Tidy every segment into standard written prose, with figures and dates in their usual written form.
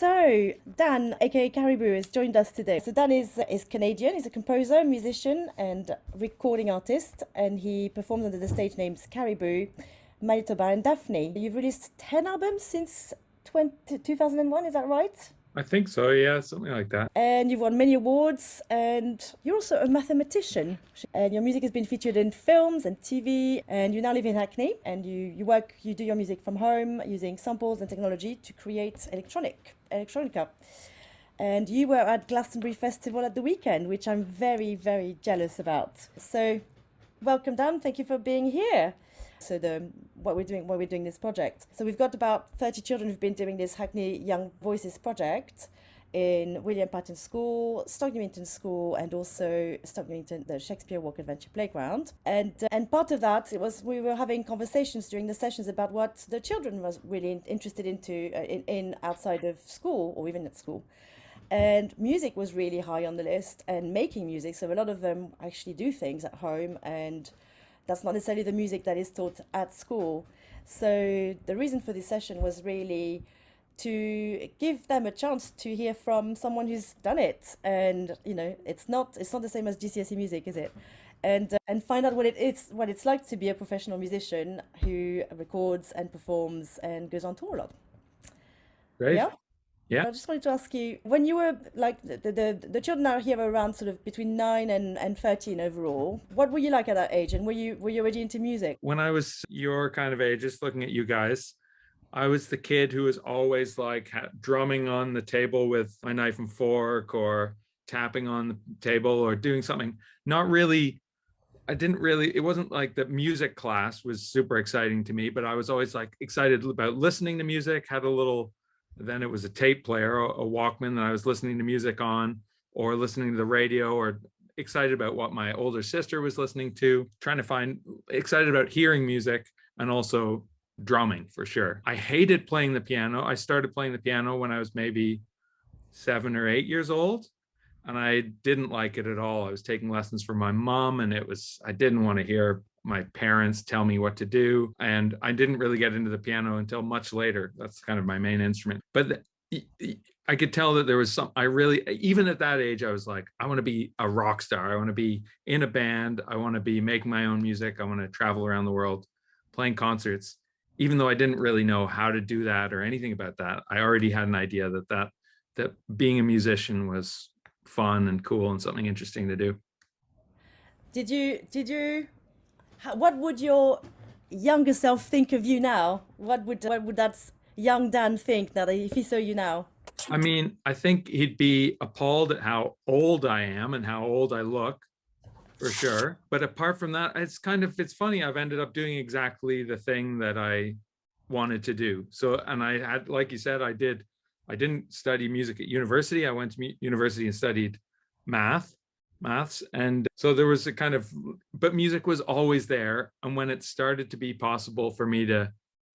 So, Dan, aka Caribou, has joined us today. So, Dan is Canadian. He's a composer, musician, and recording artist, and he performs under the stage names Caribou, Manitoba, and Daphne. You've released 10 albums since 2001, is that right? I think so, yeah, something like that. And you've won many awards, and you're also a mathematician. And your music has been featured in films and TV, and you now live in Hackney, and you do your music from home using samples and technology to create electronica. And you were at Glastonbury Festival at the weekend, which I'm very, very jealous about. So, welcome, Dan. Thank you for being here. So what we're doing this project. So we've got about 30 children who've been doing this Hackney Young Voices project in William Patten School, Stoke Newington School, and also Stoke Newington, the Shakespeare Walk Adventure Playground. And part of that we were having conversations during the sessions about what the children was really interested in outside of school or even at school. And music was really high on the list, and making music. So a lot of them actually do things at home, and that's not necessarily the music that is taught at school. So the reason for this session was really to give them a chance to hear from someone who's done it. And it's not the same as GCSE music, is it? And find out what it's like to be a professional musician who records and performs and goes on tour a lot. Great. Yeah. Yeah. I just wanted to ask you, when you were like the children are here around sort of between 9 and 13 overall, what were you like at that age, and were you already into music? When I was your kind of age, just looking at you guys, I was the kid who was always like drumming on the table with my knife and fork, or tapping on the table, or doing something. Not really, it wasn't like the music class was super exciting to me, but I was always like excited about listening to music, then it was a tape player, a Walkman that I was listening to music on, or listening to the radio, or excited about what my older sister was listening to, excited about hearing music, and also drumming for sure. I hated playing the piano. I started playing the piano when I was maybe 7 or 8 years old, and I didn't like it at all. I was taking lessons from my mom, and I didn't want to hear my parents tell me what to do. And I didn't really get into the piano until much later. That's kind of my main instrument. But I could tell that there was even at that age, I was like, I want to be a rock star. I want to be in a band. I want to be making my own music. I want to travel around the world playing concerts. Even though I didn't really know how to do that or anything about that, I already had an idea that being a musician was fun and cool and something interesting to do. Did you what would your younger self think of you now? What would that young Dan think now that if he saw you now? I mean, I think he'd be appalled at how old I am and how old I look, for sure. But apart from that, it's funny. I've ended up doing exactly the thing that I wanted to do. So, and I had, like you said, I didn't study music at university. I went to university and studied maths. And so there was but music was always there. And when it started to be possible for me to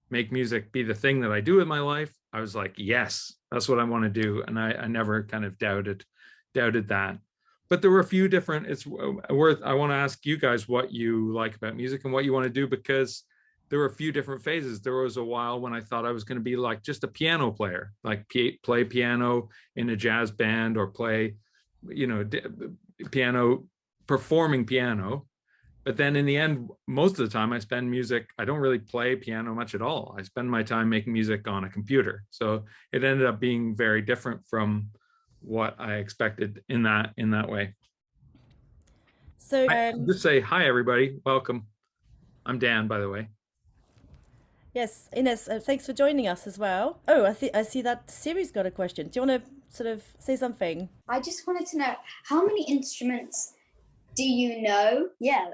make music be the thing that I do in my life, I was like, yes, that's what I want to do. And I never kind of doubted that. But there were a few different, I want to ask you guys what you like about music and what you want to do, because there were a few different phases. There was a while when I thought I was going to be like just a piano player, like play piano in a jazz band, or play, performing piano. But then in the end, most of the time I don't really play piano much at all. I spend my time making music on a computer. So it ended up being very different from what I expected in that way. So just say hi, everybody. Welcome. I'm Dan, by the way. yes, Ines, thanks for joining us as well. Oh, I see that Siri's got a question. Do you want to sort of say something? I just wanted to know, how many instruments do you know? Yeah,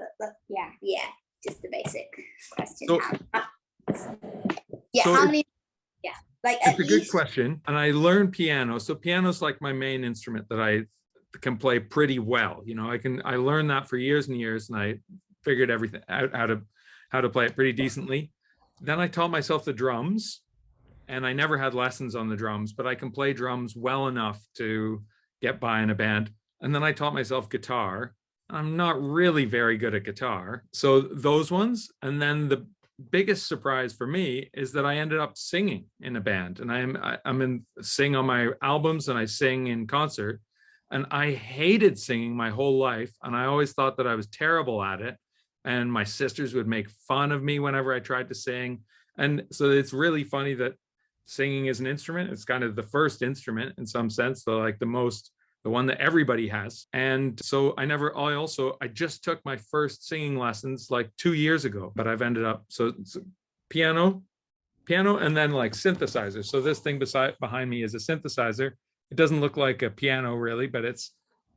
just the basic question. How many? Yeah, like it's a good question. And I learned piano. So piano's like my main instrument that I can play pretty well. I learned that for years and years, and I figured everything out, how to play it pretty decently. Then I taught myself the drums, and I never had lessons on the drums, but I can play drums well enough to get by in a band. And then I taught myself guitar. I'm not really very good at guitar. So those ones, and then biggest surprise for me is that I ended up singing in a band, and sing on my albums and I sing in concert. And I hated singing my whole life, and I always thought that I was terrible at it. And my sisters would make fun of me whenever I tried to sing. And so it's really funny that singing is an instrument. It's kind of the first instrument in some sense, the one that everybody has. And so I just took my first singing lessons like 2 years ago, but I've ended up, so it's piano, and then like synthesizer. So this thing behind me is a synthesizer. It doesn't look like a piano really, but it's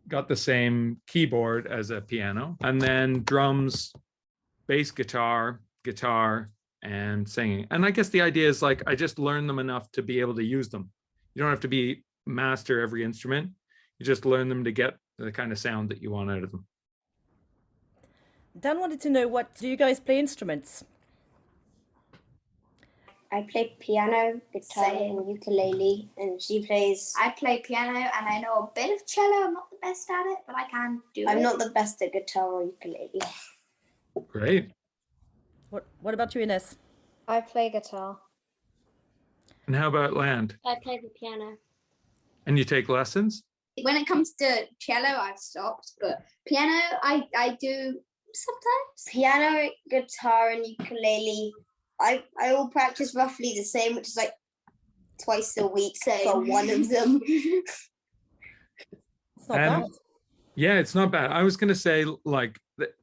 got the same keyboard as a piano. And then drums, bass guitar, and singing. And I guess the idea is like, I just learned them enough to be able to use them. You don't have to be master every instrument. You just learn them to get the kind of sound that you want out of them. Dan wanted to know, what do you guys play instruments? I play piano, guitar, and ukulele, and she plays. I play piano and I know a bit of cello. I'm not the best at it, but I can do it. I'm not the best at guitar or ukulele. Great. What about you, Ines? I play guitar. And how about Land? I play the piano. And you take lessons? When it comes to cello, I've stopped, but piano, I do sometimes. Piano, guitar, and ukulele, I all practice roughly the same, which is like twice a week for one of them. It's not bad. Yeah, it's not bad. I was going to say, like,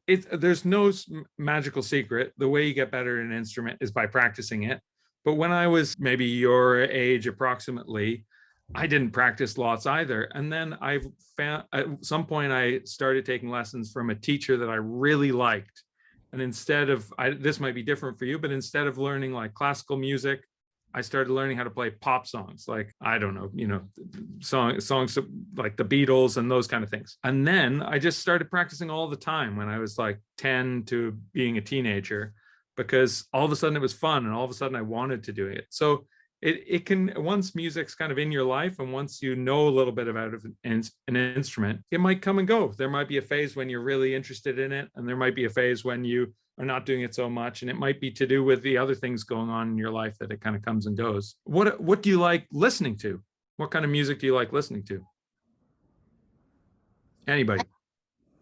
there's no magical secret. The way you get better at an instrument is by practicing it. But when I was maybe your age approximately, I didn't practice lots either. And then I found at some point I started taking lessons from a teacher that I really liked. And instead of, this might be different for you, but instead of learning like classical music, I started learning how to play pop songs, like, I don't know, songs like the Beatles and those kind of things. And then I just started practicing all the time when I was like 10 to being a teenager, because all of a sudden it was fun and all of a sudden I wanted to do it. So it can, once music's kind of in your life and once you know a little bit about an instrument, it might come and go. There might be a phase when you're really interested in it, and there might be a phase when you are not doing it so much, and it might be to do with the other things going on in your life that it kind of comes and goes. What do you like listening to? What kind of music do you like listening to? Anybody?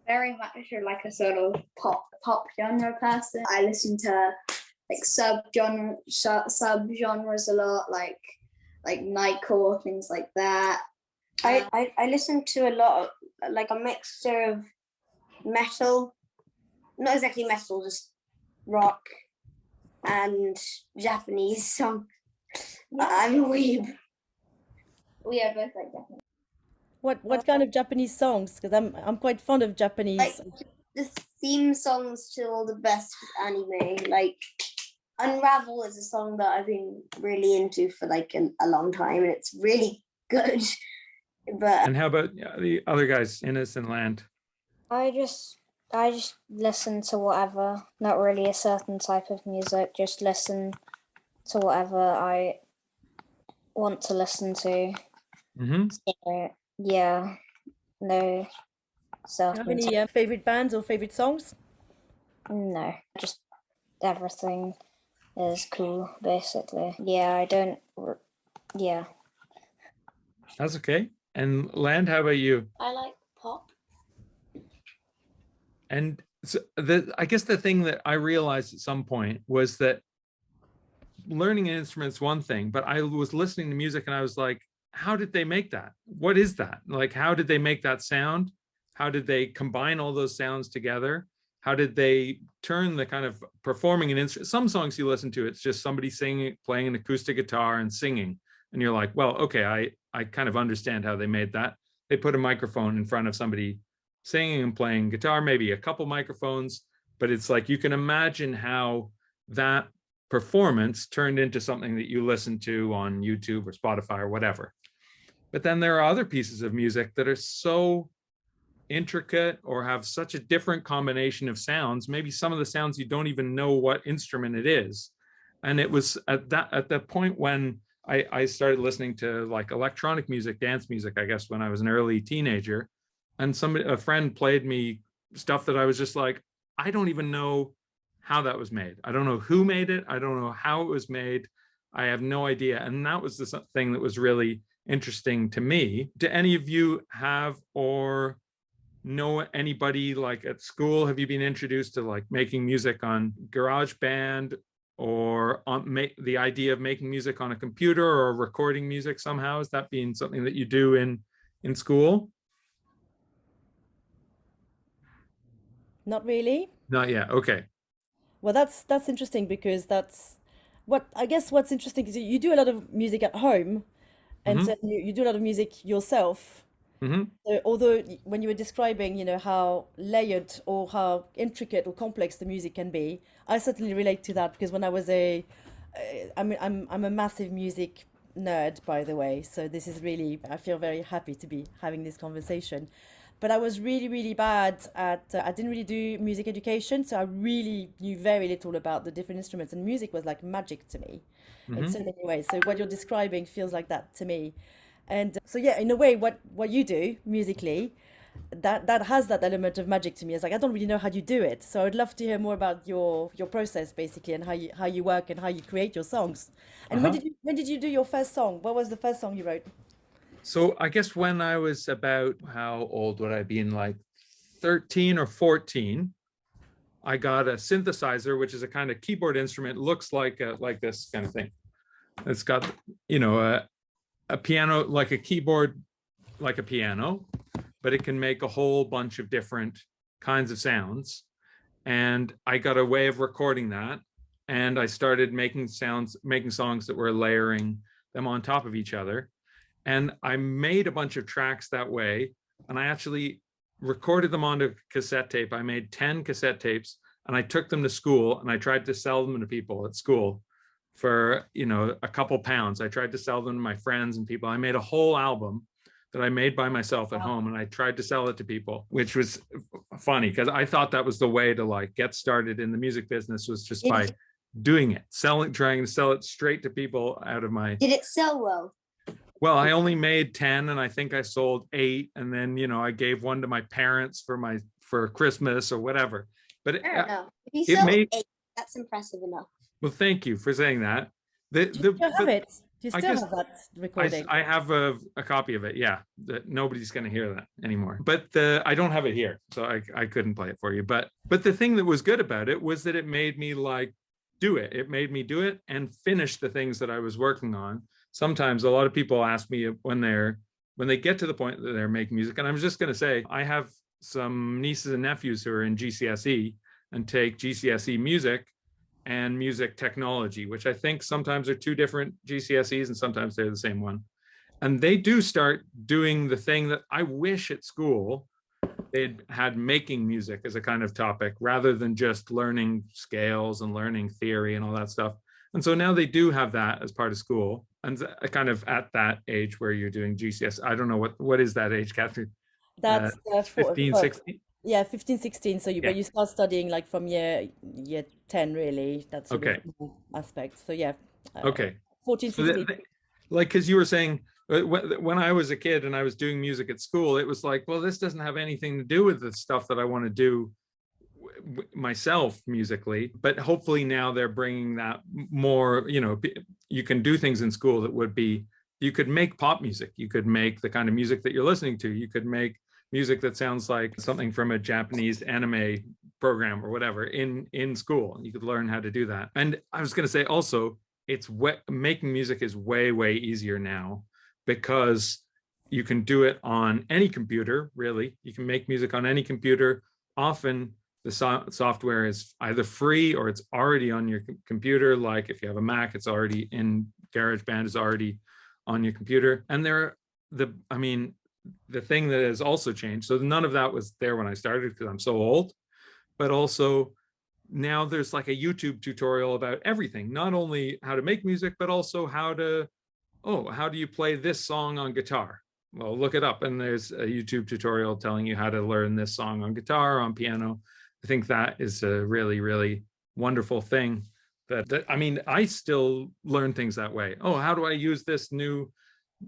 Very much like a sort of pop genre person. I listen to like sub-genres a lot, like nightcore, things like that. I listen to a lot of, like, a mixture of metal, not exactly metal, just rock and Japanese songs. Yeah. I'm a weeb. We are both like Japanese. What kind of Japanese songs? Because I'm quite fond of Japanese. Like the theme songs to all the best anime, like Unravel is a song that I've been really into for like a long time, and it's really good. But And how about the other guys, Ines and Land? I just listen to whatever, not really a certain type of music, just listen to whatever I want to listen to. Mm-hmm. So, yeah, no Do you certain have any favorite bands or favorite songs? no, just everything is cool, basically. Yeah, I don't, yeah. That's okay. And Land, how about you? I like pop. And so I guess the thing that I realized at some point was that learning an instrument's one thing, but I was listening to music and I was like, how did they make that? What is that? Like, how did they make that sound? How did they combine all those sounds together? How did they turn the kind of performing an instrument? Some songs you listen to, it's just somebody singing, playing an acoustic guitar and singing. And you're like, well, okay, I kind of understand how they made that. They put a microphone in front of somebody singing and playing guitar, maybe a couple microphones, but it's like you can imagine how that performance turned into something that you listen to on YouTube or Spotify or whatever. But then there are other pieces of music that are so intricate or have such a different combination of sounds, maybe some of the sounds you don't even know what instrument it is. And it was at the point when I started listening to like electronic music, dance music, I guess, when I was an early teenager, and a friend played me stuff that I was just like, I don't even know how that was made. I don't know who made it. I don't know how it was made. I have no idea. And that was the thing that was really interesting to me. Do any of you have or know anybody like at school? Have you been introduced to like making music on GarageBand, or the idea of making music on a computer or recording music somehow? Is that being something that you do in school? Not really. Not yet. Okay. Well, that's interesting because that's what I guess what's interesting is you do a lot of music at home, and Mm-hmm. so you do a lot of music yourself. Mm-hmm. So although when you were describing, how layered or how intricate or complex the music can be, I certainly relate to that because when I was I mean, I'm a massive music nerd, by the way. So this is really, I feel very happy to be having this conversation. But I was really, really bad at, I didn't really do music education. So I really knew very little about the different instruments, and music was like magic to me in Mm-hmm. so many ways. So what you're describing feels like that to me. And so, yeah, in a way, what you do musically, that has that element of magic to me. It's like I don't really know how you do it, so I'd love to hear more about your process basically, and how you work and how you create your songs. And Uh-huh. when did you do your first song? What was the first song you wrote? So I guess when I was about, how old would I be, in like 13 or 14, I got a synthesizer, which is a kind of keyboard instrument, looks like this kind of thing. It's got, a piano, like a keyboard, like a piano, but it can make a whole bunch of different kinds of sounds. And I got a way of recording that. And I started making songs that were layering them on top of each other. And I made a bunch of tracks that way. And I actually recorded them onto cassette tape. I made 10 cassette tapes, and I took them to school, and I tried to sell them to people at school for, a couple pounds. I tried to sell them to my friends and people. I made a whole album that I made by myself at home, and I tried to sell it to people, which was funny because I thought that was the way to like get started in the music business, was just by doing it, trying to sell it straight to people out of my. Did it sell well? Well, I only made 10, and I think I sold 8, and then I gave one to my parents for Christmas or whatever. But I don't know. If you it sold made 8, that's impressive enough. well, thank you for saying that. Do you still have But it? Do you I still guess have that recording? I have a copy of it. Yeah, that nobody's going to hear that anymore. But I don't have it here, so I couldn't play it for you. But the thing that was good about it was that it made me like do it. It made me do it and finish the things that I was working on. Sometimes a lot of people ask me when they get to the point that they're making music, and I'm just going to say I have some nieces and nephews who are in GCSE and take GCSE music and music technology, which I think sometimes are 2 different GCSEs and sometimes they're the same one. And they do start doing the thing that I wish at school they'd had, making music as a kind of topic rather than just learning scales and learning theory and all that stuff. And so now they do have that as part of school, and kind of at that age where you're doing GCS. I don't know what is that age, Catherine? That's 15, 16? Yeah, 15, 16. So but you start studying like from year 10, really. That's sort Okay. of aspect. So yeah. Okay. 14, So 15. like, because you were saying when I was a kid and I was doing music at school, it was like, well, this doesn't have anything to do with the stuff that I want to do myself musically. But hopefully now they're bringing that more, you can do things in school that would be, you could make pop music, you could make the kind of music that you're listening to, you could make music that sounds like something from a Japanese anime program or whatever in school. You could learn how to do that. And I was going to say also, making music is way easier now because you can do it on any computer. Really, you can make music on any computer. Often the software is either free or it's already on your computer. Like if you have a Mac, it's already in GarageBand, is already on your computer. And the thing that has also changed, so none of that was there when I started because I'm so old, but also now there's like a YouTube tutorial about everything, not only how to make music, but also how do you play this song on guitar? Well, look it up, and there's a YouTube tutorial telling you how to learn this song on guitar, on piano. I think that is a really wonderful thing I still learn things that way. Oh, how do I use this new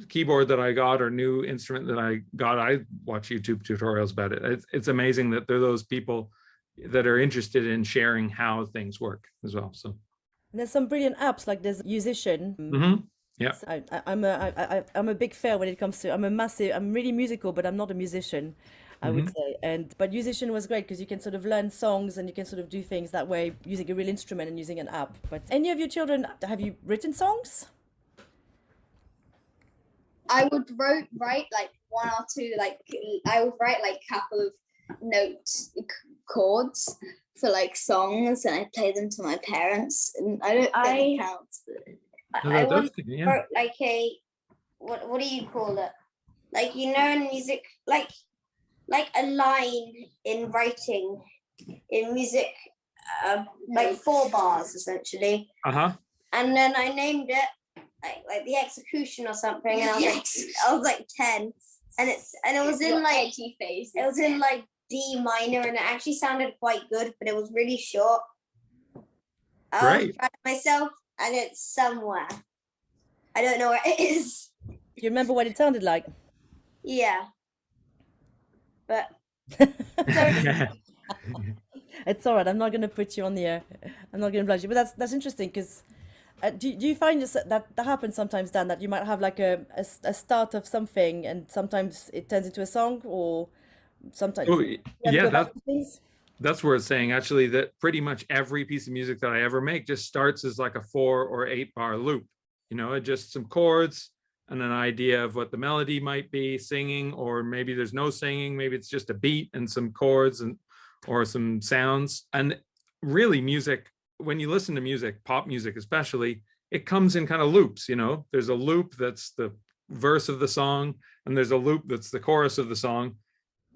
keyboard that I got or new instrument that I got? I watch YouTube tutorials about it. It's amazing that there are those people that are interested in sharing how things work as well. So And there's some brilliant apps, like there's Musician. yeah, So I'm a big fan when it comes to, I'm really musical, but I'm not a musician, I would say. But Musician was great because you can sort of learn songs and you can sort of do things that way using a real instrument and using an app. But any of your children, have you written songs? I would write like one or two, like I would write like a couple of chords for like songs, and I play them to my parents. And I don't think it counts. No, I that does, once yeah. wrote like a what do you call it? Like, you know, in music, like a line in writing in music, like 4 bars essentially. And then I named it like the execution or something, and I was like 10, and it was in like it was in like D minor, and it actually sounded quite good, but it was really short. I was proud of myself, and it's somewhere. I don't know where it is. Do you remember what it sounded like? Yeah. But it's all right. I'm not going to put you on the air. I'm not going to bludge you. But that's interesting because do you find that happens sometimes, Dan, that you might have like a start of something and sometimes it turns into a song, or sometimes that's worth saying actually, that pretty much every piece of music that I ever make just starts as like a 4 or 8 bar loop. You know, just some chords and an idea of what the melody might be, singing, or maybe there's no singing, maybe it's just a beat and some chords or some sounds. And really, music, when you listen to music, pop music especially, it comes in kind of loops. You know, there's a loop that's the verse of the song, and there's a loop that's the chorus of the song.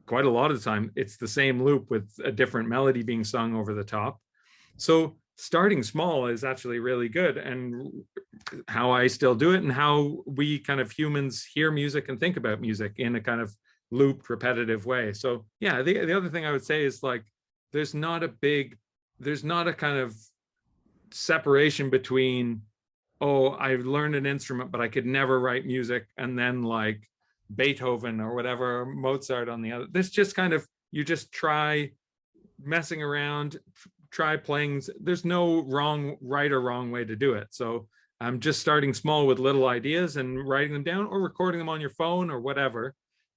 Quite a lot of the time it's the same loop with a different melody being sung over the top. So starting small is actually really good, and how I still do it, and how we kind of humans hear music and think about music in a kind of looped, repetitive way. So yeah, the other thing I would say is, like, there's not a kind of separation between, oh, I learned an instrument but I could never write music, and then like Beethoven or whatever, Mozart on the other. This just kind of, you just try messing around, try playing. There's no right or wrong way to do it. So I'm just starting small with little ideas and writing them down or recording them on your phone or whatever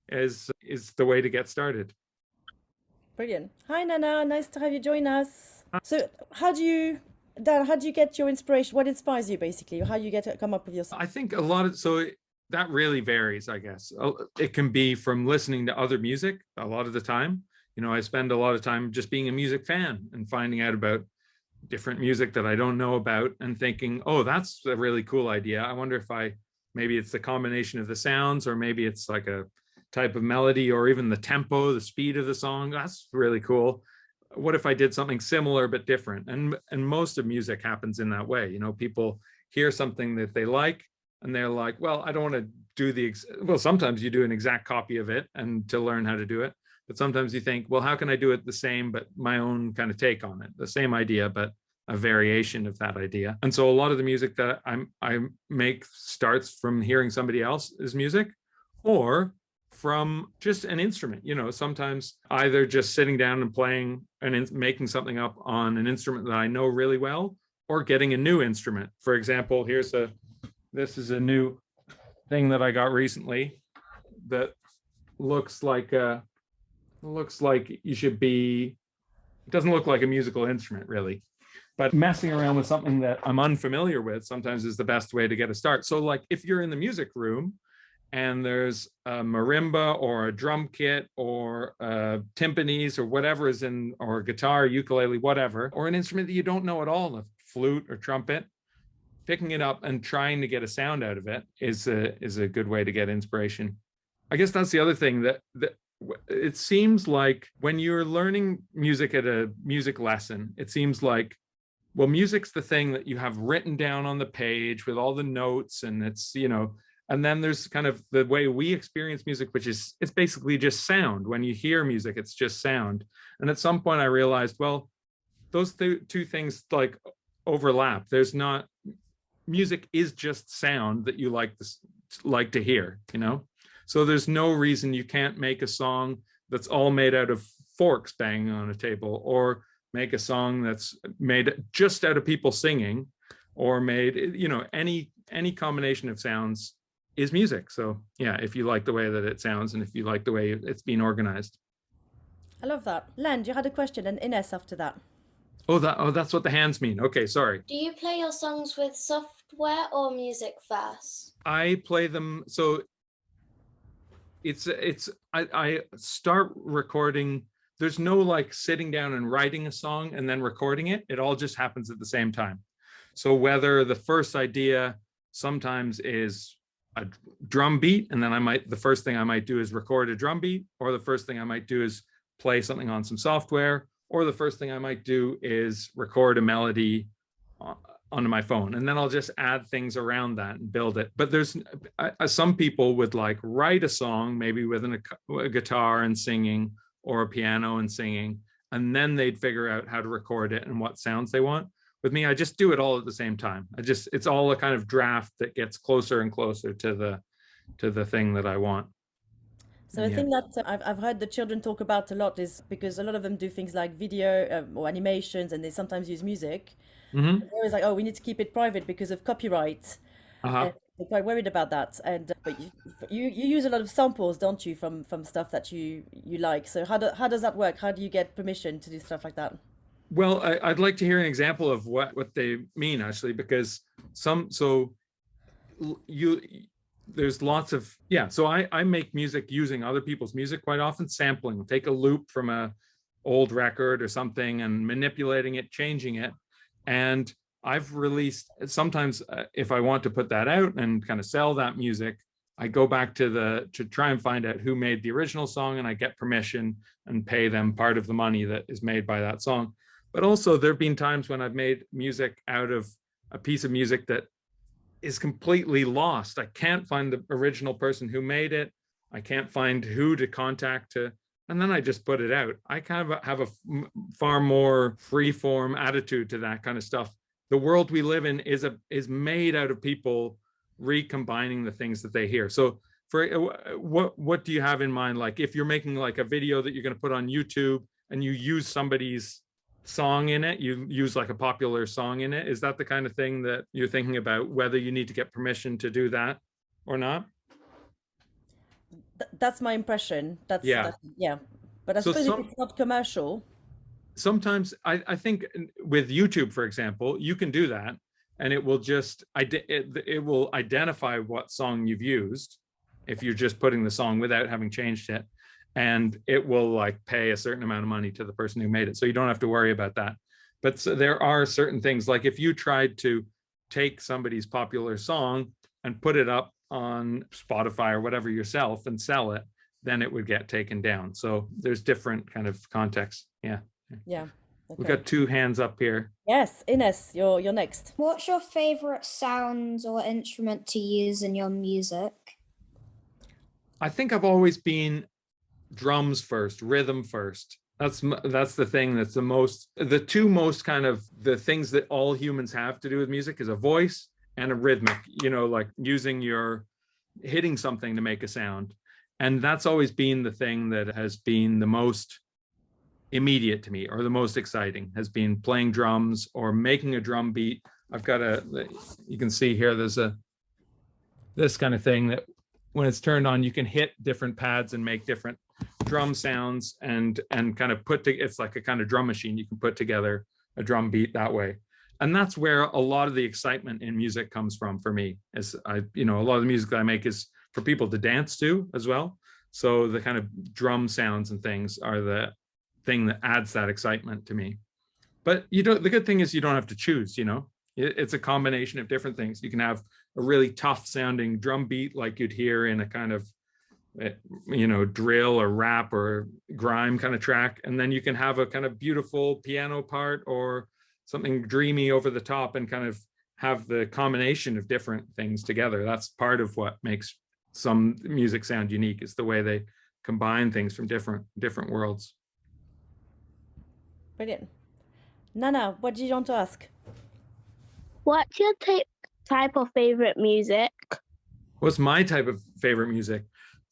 is the way to get started. Brilliant. Hi, Nana. Nice to have you join us. So Dan, how do you get your inspiration? What inspires you, basically? How do you come up with your... I think that really varies, I guess. It can be from listening to other music a lot of the time. You know, I spend a lot of time just being a music fan and finding out about different music that I don't know about and thinking, oh, that's a really cool idea. I wonder if maybe it's the combination of the sounds, or maybe it's like a type of melody, or even the tempo, the speed of the song. That's really cool. What if I did something similar but different? And most of music happens in that way. You know, people hear something that they like, and they're like, well, I don't want to do well, sometimes you do an exact copy of it and to learn how to do it. But sometimes you think, well, how can I do it the same, but my own kind of take on it? The same idea, but a variation of that idea. And so a lot of the music that I make starts from hearing somebody else's music, or from just an instrument. You know, sometimes either just sitting down and playing and making something up on an instrument that I know really well, or getting a new instrument. For example, this is a new thing that I got recently that looks like it doesn't look like a musical instrument really, but messing around with something that I'm unfamiliar with sometimes is the best way to get a start. So like, if you're in the music room and there's a marimba or a drum kit or timpanis or whatever is in, or guitar, ukulele, whatever, or an instrument that you don't know at all, a flute or trumpet, picking it up and trying to get a sound out of it is a good way to get inspiration. I guess that's the other thing, that it seems like when you're learning music at a music lesson, it seems like, well, music's the thing that you have written down on the page with all the notes, and it's, you know, and then there's kind of the way we experience music, which is, it's basically just sound. When you hear music, it's just sound. And at some point I realized, well, those two things like overlap. Music is just sound that you like to hear, you know? So there's no reason you can't make a song that's all made out of forks banging on a table, or make a song that's made just out of people singing, or made, you know, any combination of sounds is music. So yeah, if you like the way that it sounds and if you like the way it's been organized. I love that. Len, you had a question, and Ines after that. Oh, that's what the hands mean. Okay, sorry. Do you play your songs with software or music first? I play them, so I start recording. There's no like sitting down and writing a song and then recording it. It all just happens at the same time. So whether the first idea sometimes is a drum beat, and then the first thing I might do is record a drum beat, or the first thing I might do is play something on some software, or the first thing I might do is record a melody onto my phone, and then I'll just add things around that and build it. But there's some people would like write a song maybe with a guitar and singing, or a piano and singing, and then they'd figure out how to record it and what sounds they want. With me, I just do it all at the same time. It's all a kind of draft that gets closer and closer to the thing that I want. So a thing that I've heard the children talk about a lot is because a lot of them do things like video or animations, and they sometimes use music. Mm-hmm. They're always like, oh, we need to keep it private because of copyright. Uh-huh. They're quite worried about that. And but you use a lot of samples, don't you, from stuff that you like? So how does that work? How do you get permission to do stuff like that? Well, I'd like to hear an example of what they mean, actually, because there's lots of, so I make music using other people's music quite often, sampling, take a loop from a old record or something and manipulating it, changing it. And I've released, sometimes if I want to put that out and kind of sell that music, I go back to try and find out who made the original song, and I get permission and pay them part of the money that is made by that song. But also there have been times when I've made music out of a piece of music that is completely lost. I can't find the original person who made it. I can't find who to contact to, and then I just put it out. I kind of have a far more free-form attitude to that kind of stuff. The world we live in is made out of people recombining the things that they hear. So for what do you have in mind? Like if you're making like a video that you're going to put on YouTube and you use somebody's song in it, you use like a popular song in it, is that the kind of thing that you're thinking about, whether you need to get permission to do that or not? That's my impression. But I So suppose if it's not commercial. Sometimes I think with YouTube, for example, you can do that, and it will just it will identify what song you've used if you're just putting the song without having changed it, and it will like pay a certain amount of money to the person who made it, so you don't have to worry about that. But so there are certain things, like if you tried to take somebody's popular song and put it up on Spotify or whatever yourself and sell it, then it would get taken down. So there's different kind of contexts. Yeah. Okay. We've got two hands up here. Yes, Ines, you're next. What's your favorite sound or instrument to use in your music? I think I've always been drums first, rhythm first. That's the thing that's the two most kind of the things that all humans have to do with music is a voice and a rhythmic, like hitting something to make a sound. And that's always been the thing that has been the most immediate to me, or the most exciting, has been playing drums or making a drum beat. I've got you can see here, there's this kind of thing that when it's turned on, you can hit different pads and make different drum sounds and kind of it's like a kind of drum machine. You can put together a drum beat that way. And that's where a lot of the excitement in music comes from for me. A lot of the music that I make is for people to dance to as well. So the kind of drum sounds and things are the thing that adds that excitement to me. But the good thing is you don't have to choose, it's a combination of different things. You can have a really tough sounding drum beat like you'd hear in a kind of drill or rap or grime kind of track, and then you can have a kind of beautiful piano part or something dreamy over the top, and kind of have the combination of different things together. That's part of what makes some music sound unique, is the way they combine things from different worlds. Brilliant. Nana, what did you want to ask? What's your type of favorite music? What's my type of favorite music?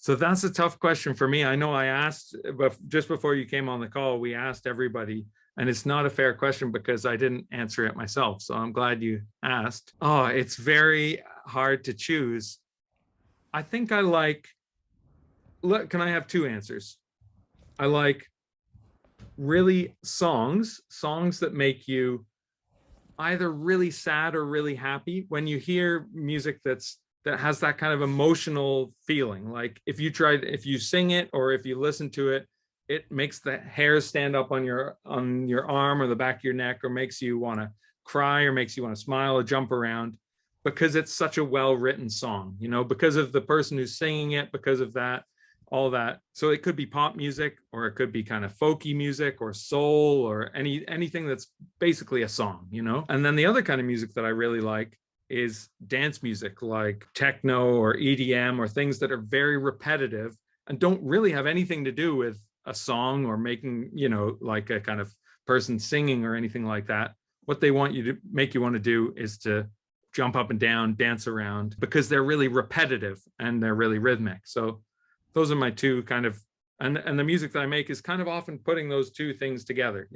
So that's a tough question for me. I know I asked, but just before you came on the call, we asked everybody, and it's not a fair question because I didn't answer it myself. So I'm glad you asked. Oh, it's very hard to choose. I think I like, look, can I have two answers? I like really songs that make you either really sad or really happy. When you hear music that has that kind of emotional feeling, like if you sing it or if you listen to it, it makes the hairs stand up on your arm or the back of your neck, or makes you want to cry, or makes you want to smile or jump around, because it's such a well-written song, because of the person who's singing it, because of that, all that. So it could be pop music, or it could be kind of folky music or soul, or anything that's basically a song, And then the other kind of music that I really like is dance music, like techno or EDM, or things that are very repetitive and don't really have anything to do with a song or making, like a kind of person singing or anything like that. What they want you to make you want to do is to jump up and down, dance around, because they're really repetitive and they're really rhythmic. So those are my two kind of, and the music that I make is kind of often putting those two things together,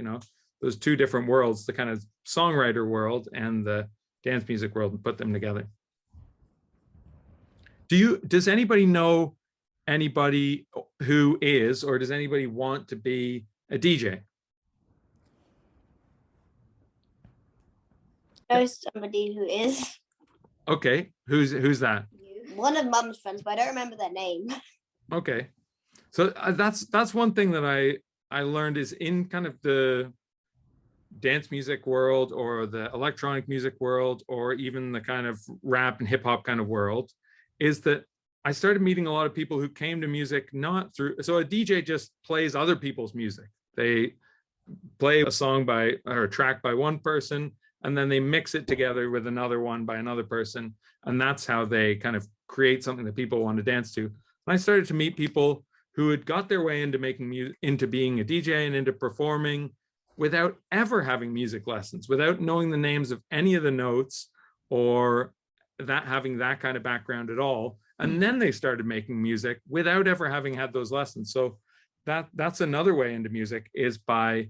those two different worlds, the kind of songwriter world and the dance music world, and put them together. Does anybody know anybody who is, or does anybody want to be a DJ? Know somebody who is. Okay, who's that? One of Mum's friends, but I don't remember their name. Okay, so that's one thing that I learned is in kind of the dance music world, or the electronic music world, or even the kind of rap and hip hop kind of world, is that I started meeting a lot of people who came to music not through, so a DJ just plays other people's music. They play a song or a track by one person, and then they mix it together with another one by another person. And that's how they kind of create something that people want to dance to. And I started to meet people who had got their way into making music, into being a DJ and into performing without ever having music lessons, without knowing the names of any of the notes, or having that kind of background at all. And then they started making music without ever having had those lessons. So that's another way into music, is by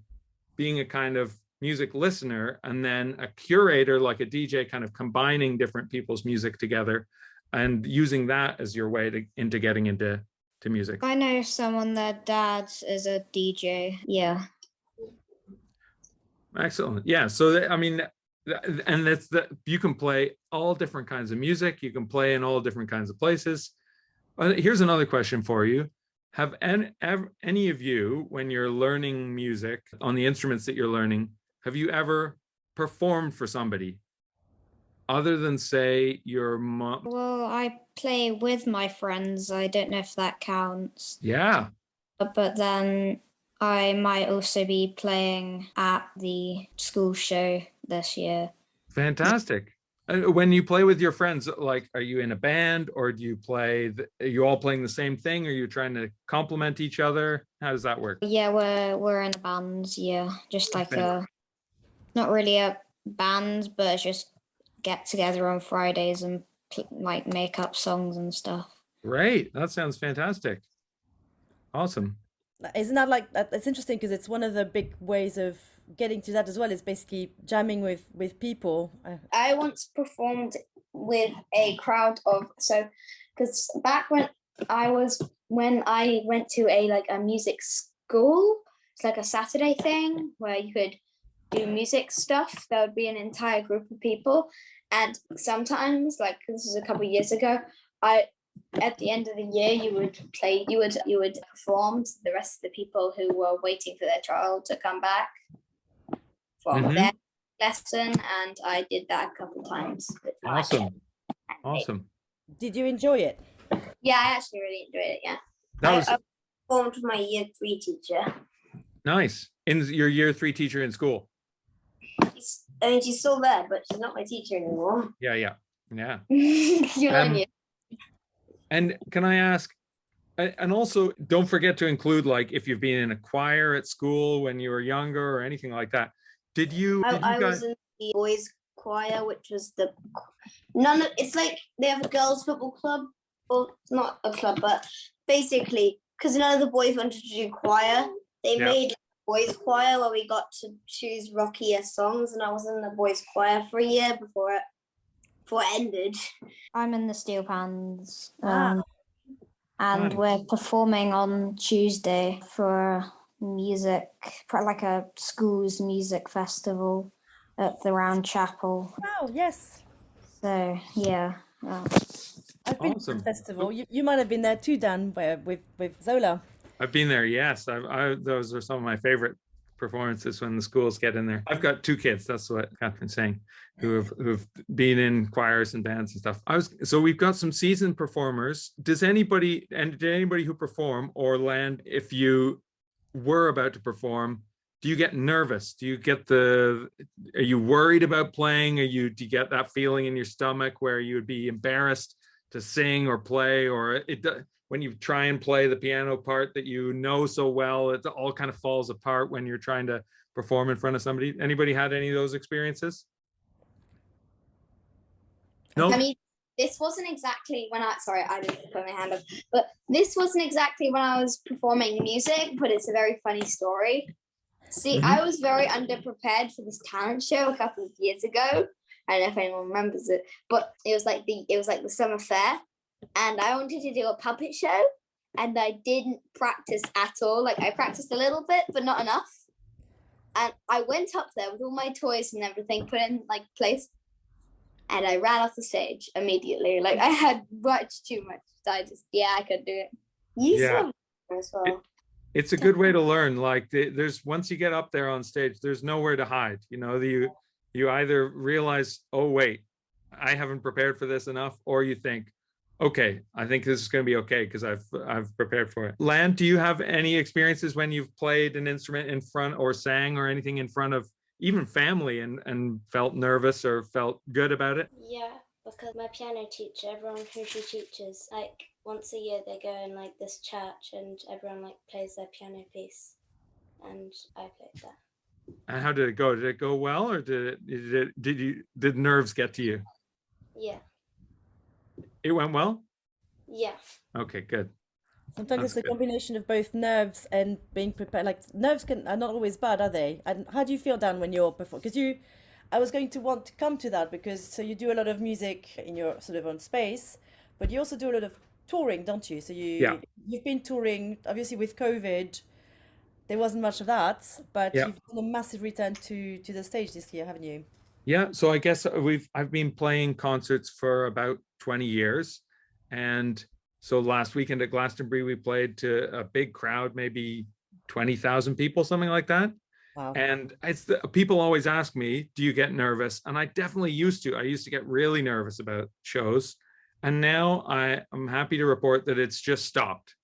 being a kind of music listener, and then a curator like a DJ, kind of combining different people's music together and using that as your way into getting into music. I know someone, their dad is a DJ. Yeah. Excellent. Yeah. So I mean, and that's that you can play all different kinds of music. You can play in all different kinds of places. Here's another question for you. Have any of you, when you're learning music on the instruments that you're learning, have you ever performed for somebody other than, say, your mom? Well, I play with my friends. I don't know if that counts. Yeah. But then I might also be playing at the school show this year. Fantastic. When you play with your friends, like, are you in a band, or do you play, are you all playing the same thing? Or are you trying to complement each other? How does that work? Yeah, we're in a band. Yeah, just like not really a band, but just get together on Fridays and like make up songs and stuff. Great. That sounds fantastic. Awesome. Isn't that like, that's interesting, because it's one of the big ways of getting to that as well, is basically jamming with people. I once performed with a crowd of, because back when I went to a music school, it's like a Saturday thing where you could do music stuff. There would be an entire group of people, and sometimes, like, this was a couple of years ago, at the end of the year, you would perform to the rest of the people who were waiting for their child to come back from their lesson, and I did that a couple of times. Awesome. Did you enjoy it? Yeah, I actually really enjoyed it. Yeah. I performed with my year 3 teacher. Nice. In your year 3 teacher in school? She's still there, but she's not my teacher anymore. Yeah. And can I ask, and also don't forget to include, like, if you've been in a choir at school when you were younger or anything like that. I was in the boys choir, which was it's like they have a girls football club, or not a club, but basically, because none of the boys wanted to do choir, they Yeah. made boys choir where we got to choose rockier songs, and I was in the boys choir for a year before it ended. I'm in the Steel Pans. Ah. And Nice. we're performing on Tuesday for music, like a school's music festival at the Round Chapel. Wow, yes. So, yeah. I've been to Awesome. the festival. You might have been there too, Dan, with Zola. I've been there. Yes, those are some of my favorite performances when the schools get in there. I've got 2 kids. That's what Catherine's saying, who've been in choirs and bands and stuff. So we've got some seasoned performers. Did anybody who perform or land, if you were about to perform, do you get nervous? Do you get are you worried about playing? Do you get that feeling in your stomach where you would be embarrassed to sing or play, or when you try and play the piano part that you know so well, it all kind of falls apart when you're trying to perform in front of somebody? Anybody had any of those experiences? No? I mean, this wasn't exactly when I didn't put my hand up, but this wasn't exactly when I was performing music, but it's a very funny story. See, I was very underprepared for this talent show a couple of years ago. I don't know if anyone remembers it, but it was like the summer fair, and I wanted to do a puppet show, and I didn't practice at all. Like, I practiced a little bit, but not enough. And I went up there with all my toys and everything put in like place, and I ran off the stage immediately. Like, I had much too much. So I couldn't do it. You Yeah. saw as well. It's a good way to learn. Like, there's once you get up there on stage, there's nowhere to hide. You know, you either realize, oh wait, I haven't prepared for this enough, or you think, okay, I think this is going to be okay because I've prepared for it. Lan, do you have any experiences when you've played an instrument in front or sang or anything in front of even family and felt nervous or felt good about it? Yeah, because my piano teacher, everyone who she teaches, like once a year they go in like this church and everyone like plays their piano piece, and I played that. And how did it go? Did it go well, or did nerves get to you? Yeah. It went well? Yeah. Okay, good. Sometimes That's it's a good. combination of both nerves and being prepared. Like, nerves are not always bad, are they? And how do you feel, Dan, when you're performing? Because I was going to want to come to that, because so you do a lot of music in your sort of own space, but you also do a lot of touring, don't you? So Yeah. you've been touring, obviously with COVID, there wasn't much of that, but Yeah. you've done a massive return to the stage this year, haven't you? Yeah, so I guess I've been playing concerts for about 20 years. And so last weekend at Glastonbury, we played to a big crowd, maybe 20,000 people, something like that. Wow. And people always ask me, do you get nervous? And I definitely used to. I used to get really nervous about shows. And now I'm happy to report that it's just stopped.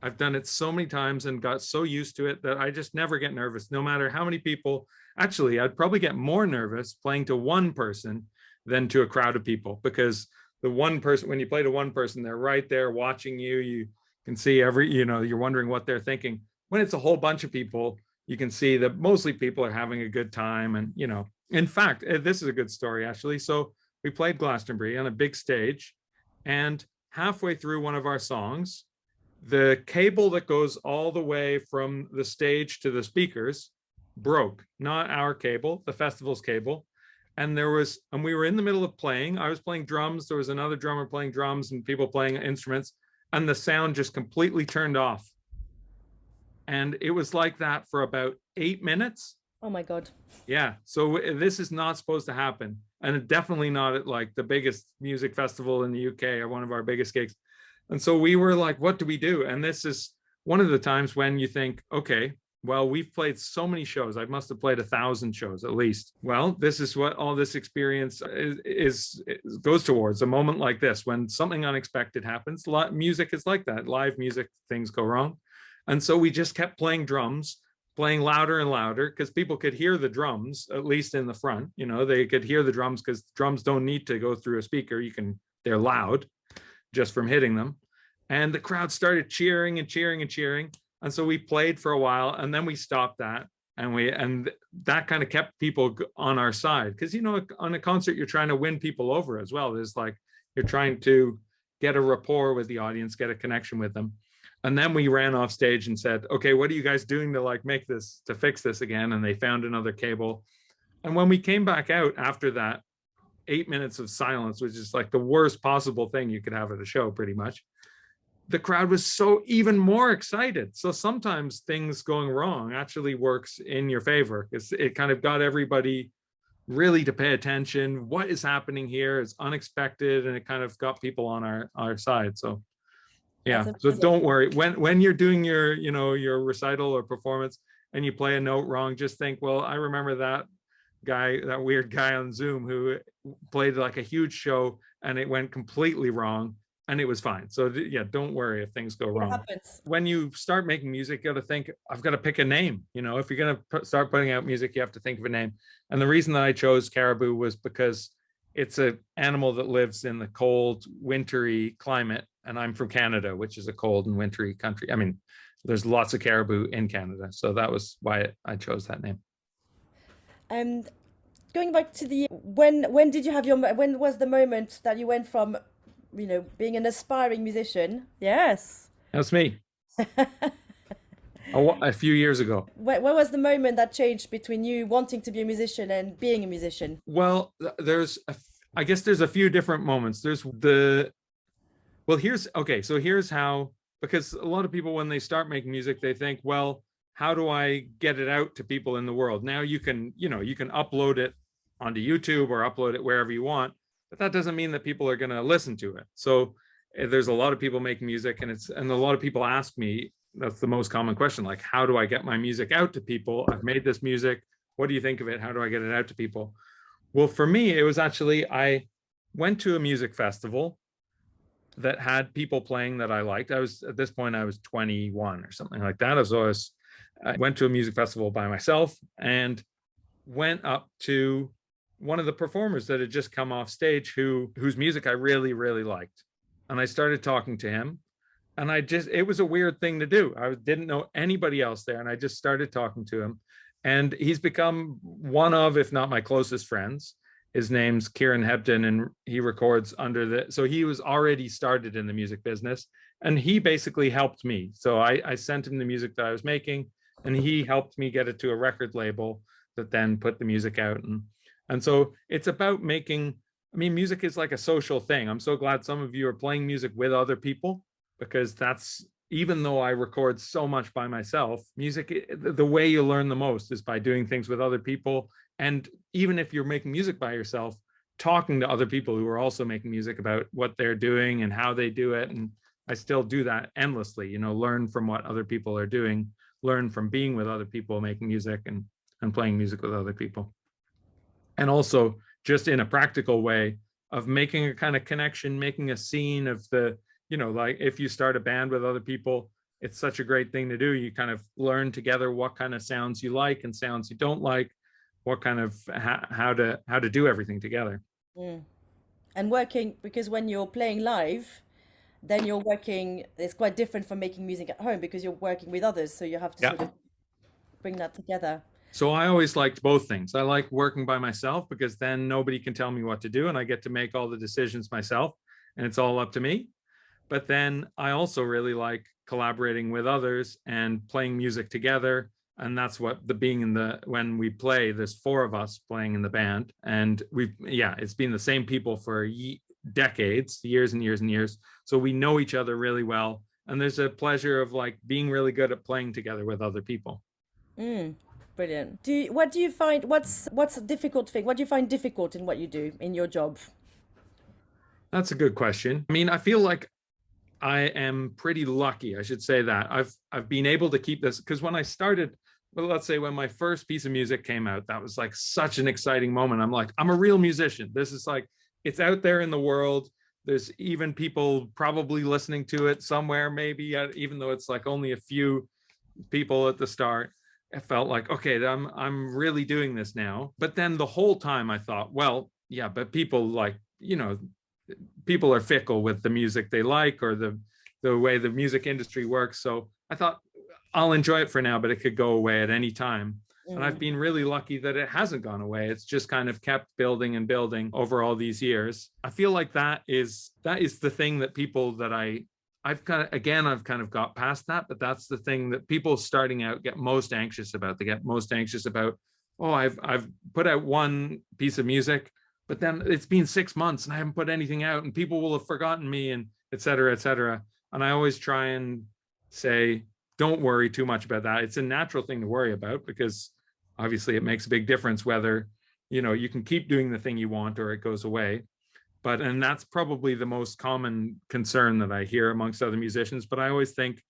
I've done it so many times and got so used to it that I just never get nervous, no matter how many people. Actually, I'd probably get more nervous playing to one person than to a crowd of people, because the one person, when you play to one person, they're right there watching you. You can see you're wondering what they're thinking. When it's a whole bunch of people, you can see that mostly people are having a good time. And, in fact, this is a good story, actually. So we played Glastonbury on a big stage, and halfway through one of our songs, the cable that goes all the way from the stage to the speakers broke. Not our cable, the festival's cable. And we were in the middle of playing. I was playing drums. There was another drummer playing drums and people playing instruments, and the sound just completely turned off. And it was like that for about 8 minutes. Oh my God. Yeah. So this is not supposed to happen. And definitely not at like the biggest music festival in the UK or one of our biggest gigs. And so we were like, what do we do? And this is one of the times when you think, okay, well, we've played so many shows. I must have played 1,000 shows at least. Well, this is what all this experience goes towards. A moment like this, when something unexpected happens. Music is like that. Live music, things go wrong. And so we just kept playing drums, playing louder and louder, because people could hear the drums, at least in the front. They could hear the drums, because drums don't need to go through a speaker. They're loud just from hitting them. And the crowd started cheering and cheering and cheering. And so we played for a while, and then we stopped that. And that kind of kept people on our side. Because, on a concert, you're trying to win people over as well. There's like, you're trying to get a rapport with the audience, get a connection with them. And then we ran off stage and said, okay, what are you guys doing to like make this, to fix this again? And they found another cable. And when we came back out after that, 8 minutes of silence, which is like the worst possible thing you could have at a show, pretty much, the crowd was so even more excited. So sometimes things going wrong actually works in your favor. It kind of got everybody really to pay attention. What is happening here is unexpected, and it kind of got people on our side. So yeah, so don't worry. When you're doing your, you know, your recital or performance and you play a note wrong, just think, well, I remember that guy, that weird guy on Zoom who played like a huge show and it went completely wrong and it was fine. So yeah, don't worry if things go wrong. Happens. When you start making music, you got to think, I've got to pick a name. You know, if you're going to start putting out music, you have to think of a name. And the reason that I chose Caribou was because it's an animal that lives in the cold, wintry climate. And I'm from Canada, which is a cold and wintry country. I mean, there's lots of caribou in Canada. So that was why I chose that name. And going back to the when did you have your, when was the moment that you went from, you know, being an aspiring musician? Yes, that's me. A few years ago. Where was the moment that changed between you wanting to be a musician and being a musician? Well, I guess there's a few different moments. Here's how, because a lot of people, when they start making music, they think, well, how do I get it out to people in the world? Now you can upload it onto YouTube or upload it wherever you want, but that doesn't mean that people are going to listen to it. So there's a lot of people making music, and a lot of people ask me, that's the most common question, like, how do I get my music out to people? I've made this music. What do you think of it? How do I get it out to people? Well, for me, it was actually, I went to a music festival that had people playing that I liked. At this point, I was 21 or something like that. I went to a music festival by myself and went up to one of the performers that had just come off stage whose music I really, really liked. And I started talking to him, and it was a weird thing to do. I didn't know anybody else there, and I just started talking to him. And he's become one of, if not my closest friends. His name's Kieran Hebden, and he records so he was already started in the music business, and he basically helped me. So I sent him the music that I was making, and he helped me get it to a record label that then put the music out. And so it's about music is like a social thing. I'm so glad some of you are playing music with other people, because even though I record so much by myself, music, the way you learn the most is by doing things with other people. And even if you're making music by yourself, talking to other people who are also making music about what they're doing and how they do it. And I still do that endlessly, learn from what other people are doing, learn from being with other people, making music and playing music with other people. And also just in a practical way of making a kind of connection, making a scene of like if you start a band with other people, it's such a great thing to do. You kind of learn together what kind of sounds you like and sounds you don't like, what kind of how to do everything together. And working, because when you're playing live, then you're working, it's quite different from making music at home, because you're working with others, so you have to sort of bring that together. So I always liked both things. I like working by myself because then nobody can tell me what to do, and I get to make all the decisions myself, and it's all up to me. But then I also really like collaborating with others and playing music together. And that's what when we play, there's 4 of us playing in the band, and it's been the same people for decades, years and years and years. So we know each other really well. And there's a pleasure of like being really good at playing together with other people. Brilliant. What do you find, what's a difficult thing? What do you find difficult in what you do in your job? That's a good question. I mean, I feel like I am pretty lucky, I should say that. I've been able to keep this, because when I started, well, let's say when my first piece of music came out, that was like such an exciting moment. I'm like, I'm a real musician. This is like, it's out there in the world. There's even people probably listening to it somewhere, maybe, even though it's like only a few people at the start. I felt like, okay, I'm really doing this now. But then the whole time I thought, well, yeah, but people like, people are fickle with the music they like, or the way the music industry works. So I thought, I'll enjoy it for now, but it could go away at any time. And I've been really lucky that it hasn't gone away. It's just kind of kept building and building over all these years. I feel like that is the thing that people that I I've kind of got past that, but that's the thing that people starting out get most anxious about. They get most anxious about, oh, I've put out one piece of music, but then it's been 6 months and I haven't put anything out and people will have forgotten me, and et cetera, et cetera. And I always try and say, don't worry too much about that. It's a natural thing to worry about, because obviously it makes a big difference whether, you can keep doing the thing you want or it goes away. And that's probably the most common concern that I hear amongst other musicians. But I always think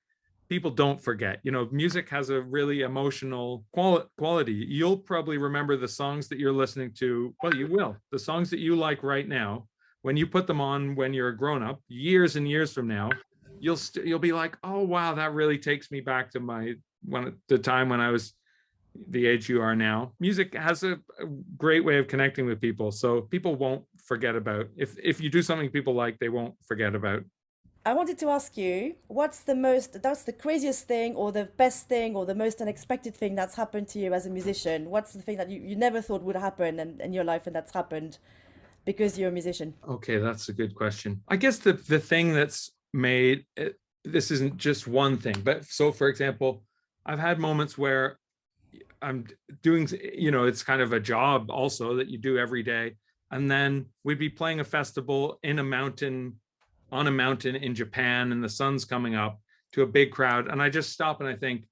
people don't forget, music has a really emotional quality. You'll probably remember the songs that you're listening to. Well, you will. The songs that you like right now, when you put them on when you're a grown up, years and years from now, you'll be like, oh, wow, that really takes me back to the time when I was the age you are now. Music has a great way of connecting with people, so people won't forget about, if you do something people like, they won't forget about. I wanted to ask you, that's the craziest thing or the best thing or the most unexpected thing that's happened to you as a musician? What's the thing that you never thought would happen in your life and that's happened because you're a musician? Okay, that's a good question. I guess the thing that's made it, this isn't just one thing, but so for example, I've had moments where I'm doing, it's kind of a job also that you do every day. And then we'd be playing a festival on a mountain in Japan, and the sun's coming up to a big crowd. And I just stop and I think,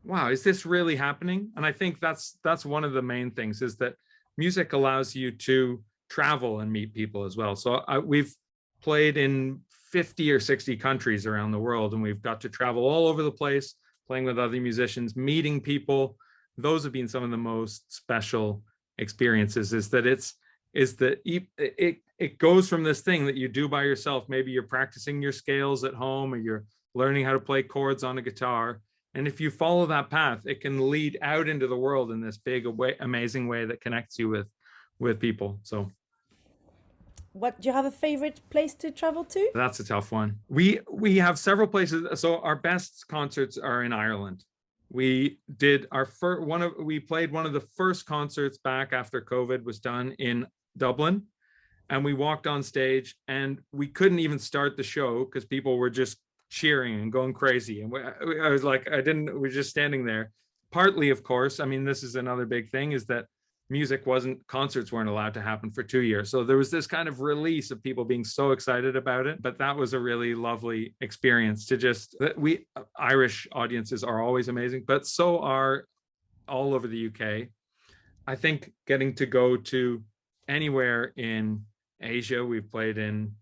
wow, is this really happening? And I think that's one of the main things, is that music allows you to travel and meet people as well. So we've played in 50 or 60 countries around the world, and we've got to travel all over the place, playing with other musicians, meeting people. Those have been some of the most special experiences, is that it goes from this thing that you do by yourself. Maybe you're practicing your scales at home, or you're learning how to play chords on a guitar. And if you follow that path, it can lead out into the world in this big, amazing way that connects you with people. So do you have a favorite place to travel to? That's a tough one. We have several places. So our best concerts are in Ireland. We did we played one of the first concerts back after COVID was done in Dublin, and we walked on stage and we couldn't even start the show because people were just cheering and going crazy. And I was like, we were just standing there. Partly, of course, I mean, this is another big thing, is that concerts weren't allowed to happen for 2 years. So there was this kind of release of people being so excited about it. But that was a really lovely experience Irish audiences are always amazing, but so are all over the UK. I think getting to go to anywhere in Asia, we've played in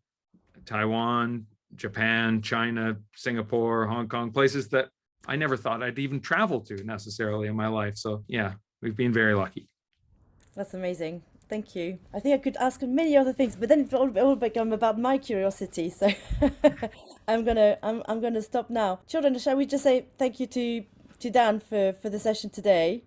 Taiwan, Japan, China, Singapore, Hong Kong, places that I never thought I'd even travel to necessarily in my life. So yeah, we've been very lucky. That's amazing. Thank you. I think I could ask many other things, but then it all become about my curiosity. So I'm gonna stop now. Children, shall we just say thank you to Dan for the session today?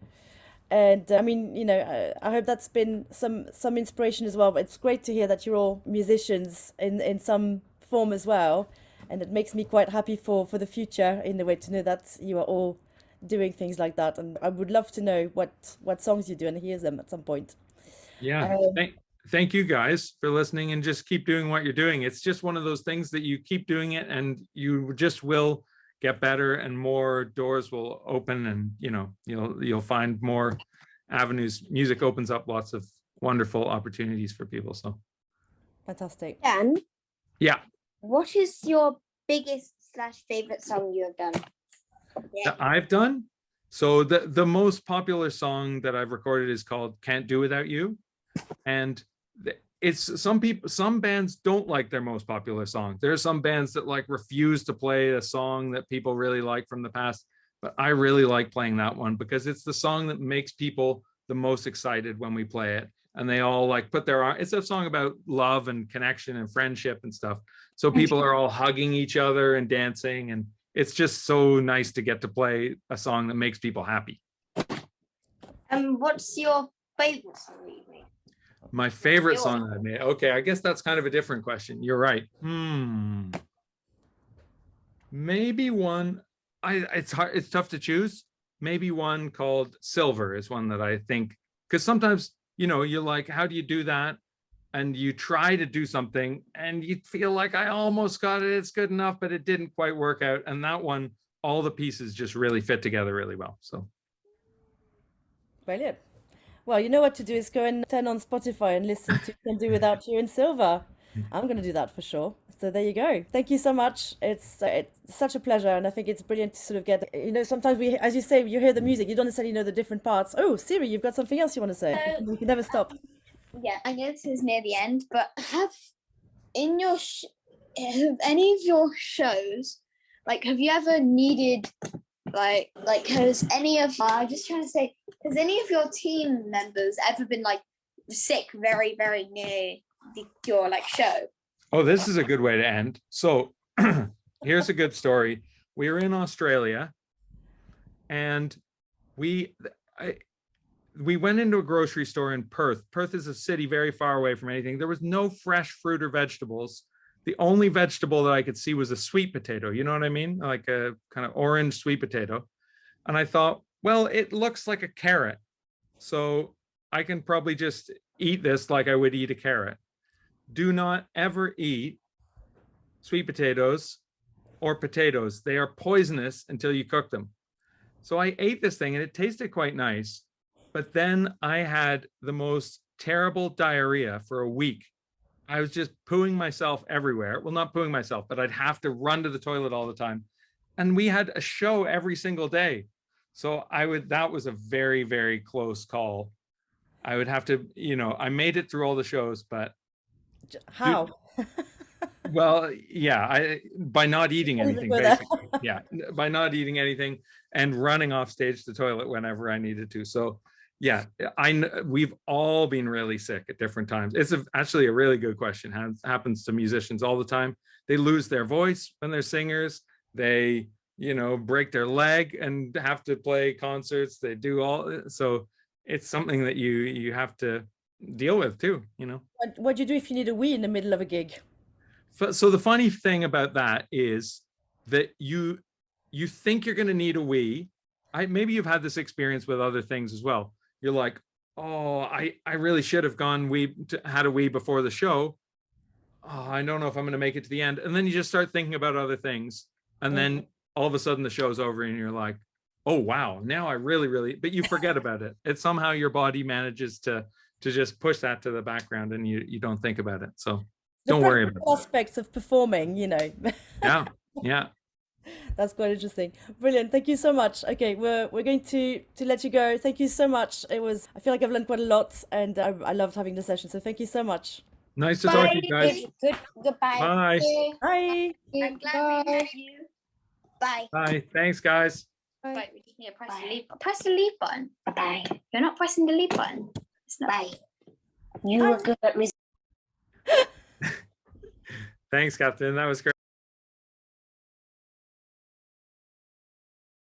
And I mean, I hope that's been some inspiration as well. But it's great to hear that you're all musicians in some form as well, and it makes me quite happy for the future, in a way, to know that you are all doing things like that. And I would love to know what songs you do and hear them at some point. Yeah, thank you guys for listening, and just keep doing what you're doing. It's just one of those things that you keep doing it and you just will get better, and more doors will open, and you'll find more avenues. Music opens up lots of wonderful opportunities for people. So fantastic. Dan, yeah, what is your biggest / favorite song you have done? that I've done? So the most popular song that I've recorded is called Can't Do Without You. And it's some bands don't like their most popular song. There are some bands that refuse to play a song that people really like from the past. But I really like playing that one because it's the song that makes people the most excited when we play it. And they all put their arm. It's a song about love and connection and friendship and stuff. So people are all hugging each other and dancing, and it's just so nice to get to play a song that makes people happy. What's your favorite song that you made? My favorite song that I made. Okay, I guess that's kind of a different question. You're right. Maybe one. It's hard. It's tough to choose. Maybe one called Silver is one that I think, because sometimes you're like, how do you do that? and you try to do something and you feel like I almost got it, it's good enough, but it didn't quite work out. And that one, all the pieces just really fit together really well. So Brilliant. Well, you know what to do is go and turn on Spotify and listen to Can Do Without You in Silver. I'm going to do that for sure. So there you go. Thank you so much. It's such a pleasure, and I think it's brilliant to sort of get, sometimes we, as you say, you hear the music, you don't necessarily know the different parts. Oh, Siri, you've got something else you want to say. You can never stop. Yeah, I know this is near the end, but have any of your shows, like, have you ever needed, like, has any of, I'm just trying to say, has any of your team members ever been, like, sick very, very near your, like, show? oh, this is a good way to end. So here's a good story. We were in Australia, and we went into a grocery store in Perth. Perth is a city very far away from anything. There was no fresh fruit or vegetables. The only vegetable that I could see was a sweet potato. You know what I mean? Like a kind of orange sweet potato. And I thought, well, it looks like a carrot, so I can probably just eat this like I would eat a carrot. Do not ever eat sweet potatoes or potatoes. They are poisonous until you cook them. So I ate this thing and it tasted quite nice. But then I had the most terrible diarrhea for a week. I was just pooing myself everywhere. Well, not pooing myself, but I'd have to run to the toilet all the time. And we had a show every single day. So that was a very, very close call. I would have to, I made it through all the shows, but how? Well, yeah, by not eating anything, basically. Yeah, by not eating anything and running off stage to the toilet whenever I needed to. So yeah, we've all been really sick at different times. It's actually a really good question. Happens to musicians all the time. They lose their voice when they're singers. They, break their leg and have to play concerts. They do all, so it's something that you have to deal with too, What do you do if you need a wee in the middle of a gig? So the funny thing about that is that you think you're going to need a wee. Maybe you've had this experience with other things as well. You're like, oh, I really should have had a wee before the show. Oh, I don't know if I'm going to make it to the end. And then you just start thinking about other things. And then all of a sudden the show's over and you're like, oh, wow, now I really, but you forget about it. It's somehow your body manages to just push that to the background and you don't think about it. So don't worry about it. Aspects of performing, Yeah. That's quite interesting. Brilliant. Thank you so much. Okay, we're going to let you go. Thank you so much. I feel like I've learned quite a lot, and I loved having the session. So thank you so much. Nice to talk to you guys. Goodbye. Bye. Bye. I'm glad we met you. Bye. Bye. Thanks, guys. Right, we just need to press the leave. Press the leave button. Bye. You're not pressing the leave button. It's not. Bye. You were good at music. Thanks, Captain. That was great.